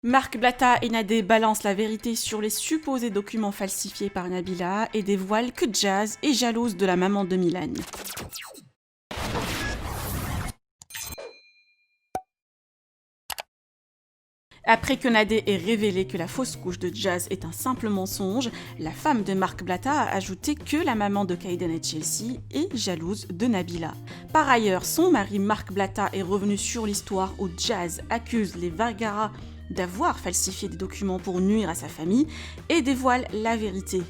Marc Blatta et Nadé balancent la vérité sur les supposés documents falsifiés par Nabila et dévoilent que Jazz est jalouse de la maman de Milan. Après que Nadé ait révélé que la fausse couche de Jazz est un simple mensonge, la femme de Marc Blatta a ajouté que la maman de Kaiden et Chelsea est jalouse de Nabila. Par ailleurs, son mari Marc Blatta est revenu sur l'histoire où Jazz accuse les Vergara d'avoir falsifié des documents pour nuire à sa famille et dévoile la vérité.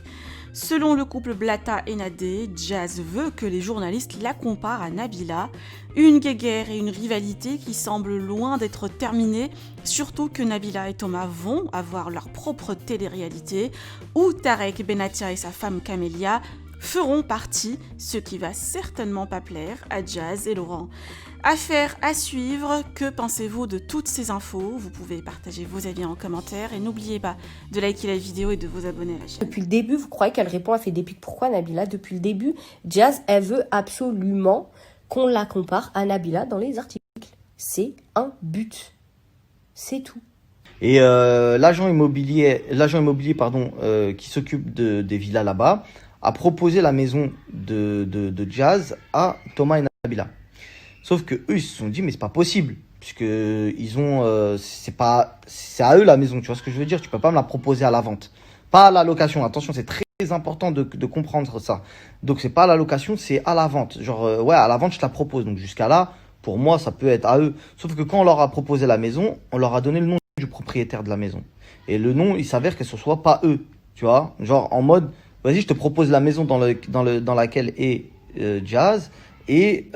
Selon le couple Blatta et Nadé, Jazz veut que les journalistes la comparent à Nabila, une guéguerre et une rivalité qui semblent loin d'être terminées, surtout que Nabila et Thomas vont avoir leur propre télé-réalité, où Tarek Benatia et sa femme Camélia feront partie, ce qui va certainement pas plaire à Jazz et Laurent. Affaire à suivre, que pensez-vous de toutes ces infos? Vous pouvez partager vos avis en commentaire et n'oubliez pas de liker la vidéo et de vous abonner à la chaîne. Depuis le début, vous croyez qu'elle répond à ses dépiques? Pourquoi Nabila? Depuis le début, Jazz, elle veut absolument qu'on la compare à Nabila dans les articles. C'est un but. C'est tout. Et l'agent immobilier qui s'occupe des villas là-bas a proposé la maison de Jazz à Thomas et Nabila. Sauf que eux ils se sont dit mais c'est pas possible puisque ils ont c'est à eux la maison, tu vois ce que je veux dire, tu peux pas me la proposer à la vente, pas à la location. Attention, c'est très important de comprendre ça. Donc c'est pas à la location, c'est à la vente. Genre ouais, à la vente je te la propose. Donc jusqu'à là, pour moi ça peut être à eux. Sauf que quand on leur a proposé la maison, on leur a donné le nom du propriétaire de la maison. Et le nom, il s'avère que ce soit pas eux, tu vois, genre en mode vas-y, je te propose la maison dans laquelle est Jazz et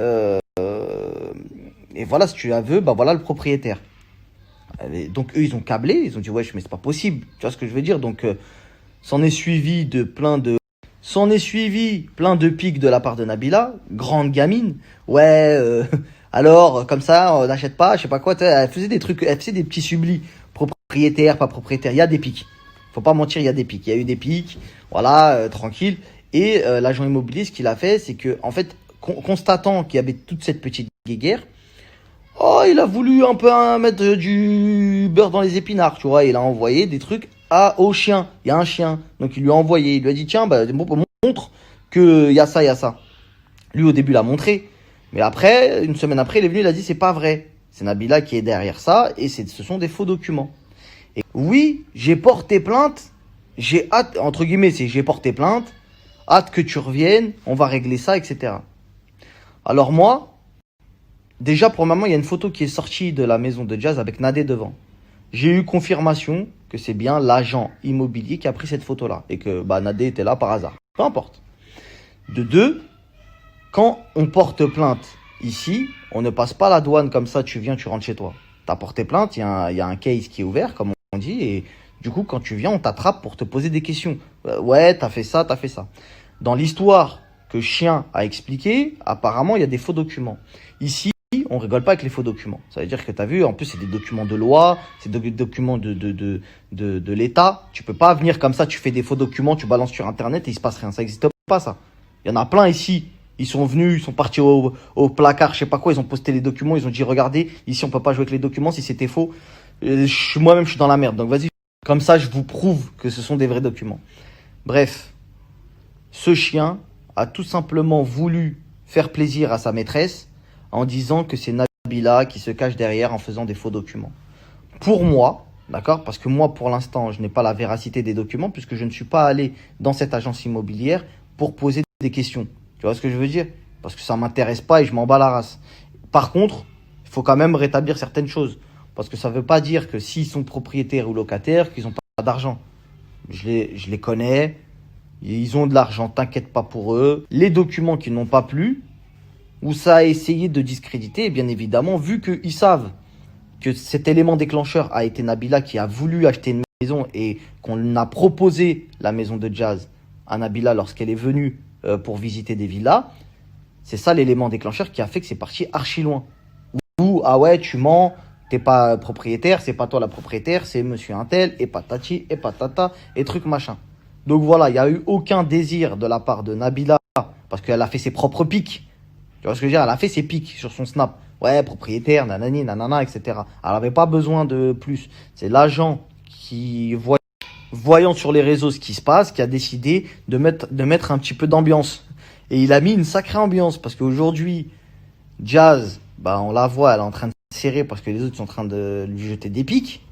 voilà, si tu la veux, bah voilà le propriétaire. Et donc eux, ils ont câblé, ils ont dit ouais, mais c'est pas possible, tu vois ce que je veux dire. Donc s'en est suivi plein de pics de la part de Nabila, grande gamine. Ouais, alors comme ça, on n'achète pas, je sais pas quoi. Elle faisait des trucs, elle faisait des petits sublis, propriétaire, pas propriétaire. Il y a des pics. Faut pas mentir, il y a des pics. Il y a eu des pics, voilà, tranquille. Et l'agent immobilier, ce qu'il a fait, c'est que en fait, constatant qu'il y avait toute cette petite guéguerre, oh, il a voulu un peu mettre du beurre dans les épinards, tu vois. Il a envoyé des trucs au chien. Il y a un chien, donc il lui a envoyé. Il lui a dit tiens, bah montre que y a ça, il y a ça. Lui au début l'a montré, mais après, une semaine après, il est venu, il a dit c'est pas vrai. C'est Nabila qui est derrière ça et ce sont des faux documents. Et oui, j'ai porté plainte. J'ai hâte, entre guillemets, j'ai porté plainte. Hâte que tu reviennes, on va régler ça, etc. Alors moi, déjà pour maman, il y a une photo qui est sortie de la maison de Jazz avec Nadé devant. J'ai eu confirmation que c'est bien l'agent immobilier qui a pris cette photo-là et que Nadé était là par hasard. Peu importe. De deux, quand on porte plainte ici, on ne passe pas la douane comme ça, tu viens, tu rentres chez toi. Tu as porté plainte, il y a un case qui est ouvert, comme on dit, et du coup, quand tu viens, on t'attrape pour te poser des questions. Ouais, t'as fait ça, t'as fait ça. Dans l'histoire que Chien a expliqué, apparemment, il y a des faux documents. Ici, on rigole pas avec les faux documents. Ça veut dire que tu as vu, en plus, c'est des documents de loi, c'est des documents de l'État. Tu peux pas venir comme ça, tu fais des faux documents, tu balances sur Internet et il se passe rien. Ça n'existe pas, ça. Il y en a plein ici. Ils sont venus, ils sont partis au placard, je sais pas quoi, ils ont posté les documents, ils ont dit regardez, ici on peut pas jouer avec les documents, si c'était faux, moi-même je suis dans la merde. Donc vas-y, comme ça je vous prouve que ce sont des vrais documents. Bref, ce chien a tout simplement voulu faire plaisir à sa maîtresse en disant que c'est Nabila qui se cache derrière en faisant des faux documents. Pour moi, d'accord, parce que moi pour l'instant je n'ai pas la véracité des documents puisque je ne suis pas allé dans cette agence immobilière pour poser des questions. Tu vois ce que je veux dire? Parce que ça m'intéresse pas et je m'en bats la race. Par contre, il faut quand même rétablir certaines choses. Parce que ça veut pas dire que s'ils sont propriétaires ou locataires, qu'ils n'ont pas d'argent. Je les connais. Ils ont de l'argent, t'inquiète pas pour eux. Les documents qui n'ont pas plu, où ça a essayé de discréditer, et bien évidemment, vu qu'ils savent que cet élément déclencheur a été Nabila qui a voulu acheter une maison et qu'on a proposé la maison de Jazz à Nabila lorsqu'elle est venue pour visiter des villas, c'est ça l'élément déclencheur qui a fait que c'est parti archi loin. Ou ah ouais, tu mens, t'es pas propriétaire, c'est pas toi la propriétaire, c'est monsieur untel, et patati, et patata, et truc machin. Donc voilà, il n'y a eu aucun désir de la part de Nabila, parce qu'elle a fait ses propres pics. Tu vois ce que je veux dire? Elle a fait ses pics sur son snap. ouais, propriétaire, nanani, nanana, etc. Elle avait pas besoin de plus. C'est l'agent qui, voyant sur les réseaux ce qui se passe, qui a décidé de mettre un petit peu d'ambiance. Et il a mis une sacrée ambiance, parce qu'aujourd'hui, Jazz, bah, on la voit, elle est en train de serrer parce que les autres sont en train de lui jeter des pics.